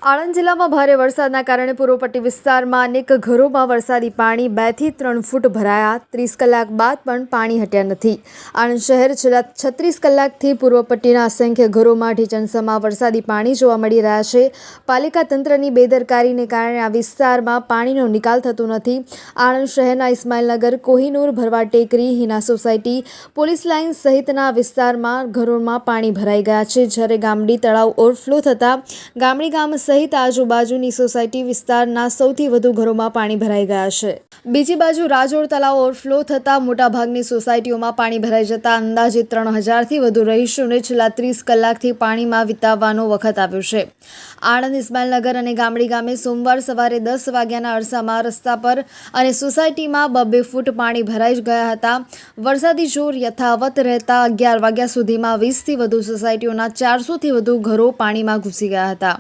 આણંદ જિલ્લામાં ભારે વરસાદના કારણે પૂર્વ પટ્ટી વિસ્તારમાં અનેક ઘરોમાં વરસાદી પાણી 2 થી 3 ફૂટ ભરાયા. 30 કલાક બાદ પણ પાણી હટ્યા નથી. આણંદ શહેર છેલ્લા 36 કલાકથી પૂર્વ પટ્ટીના અસંખ્ય ઘરોમાં ઢીચણસમાં વરસાદી પાણી જોવા મળી રહ્યા છે. પાલિકા તંત્રની બેદરકારીને કારણે આ વિસ્તારમાં પાણીનો નિકાલ થતો નથી. આણંદ શહેરના ઇસ્માઇલનગર, કોહિનૂર, ભરવાડ ટેકરી, હિના સોસાયટી, પોલીસ લાઇન સહિતના વિસ્તારમાં ઘરોમાં પાણી ભરાઈ ગયા છે. જ્યારે ગામડી તળાવ ઓવરફ્લો થતાં ગામડી ગામ સહિત આજુબાજુની સોસાયટી વિસ્તારના સૌથી વધુ ઘરોમાં પાણી ભરાઈ ગયા છે. બીજી બાજુ રાજોડ તળાવ ઓવરફ્લો થતાં મોટાભાગની સોસાયટીઓમાં પાણી ભરાઈ જતા અંદાજે 3000થી વધુ રહીશોને છેલ્લા 30 કલાકથી પાણીમાં વિતાવવાનો વખત આવ્યો છે. આણંદ, ઇસ્માઇલનગર અને ગામડી ગામે સોમવાર સવારે 10 વાગ્યાના અરસામાં રસ્તા પર અને સોસાયટીમાં 2-2 ફૂટ પાણી ભરાઈ ગયા હતા. વરસાદી જોર યથાવત રહેતા 11 વાગ્યા સુધીમાં 20થી વધુ સોસાયટીઓના 400થી વધુ ઘરો પાણીમાં ઘૂસી ગયા હતા.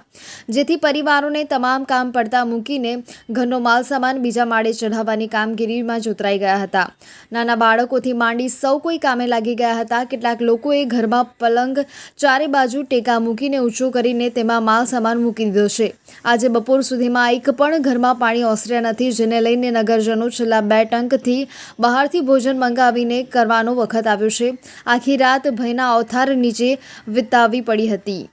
જેથી પરિવારોને તમામ કામ પડતા મૂકીને ઘરનો માલસામાન બીજા માળે ચઢાવવાની કામગીરીમાં જોતરાઈ ગયા હતા. નાના બાળકોથી માંડી સૌ કોઈ કામે લાગી ગયા હતા. કેટલાક લોકોએ ઘરમાં પલંગ ચારે બાજુ ટેકા મૂકીને ઊંચો કરીને તેમાં માલસામાન મૂકી દીધો છે. આજે બપોર સુધીમાં એક પણ ઘરમાં પાણી ઓસર્યા નથી, જેને લઈને નગરજનો છેલ્લા 2 ટંકથી બહારથી ભોજન મંગાવીને કરવાનો વખત આવ્યો છે. આખી રાત ભયના અવતાર નીચે વિતાવવી પડી હતી.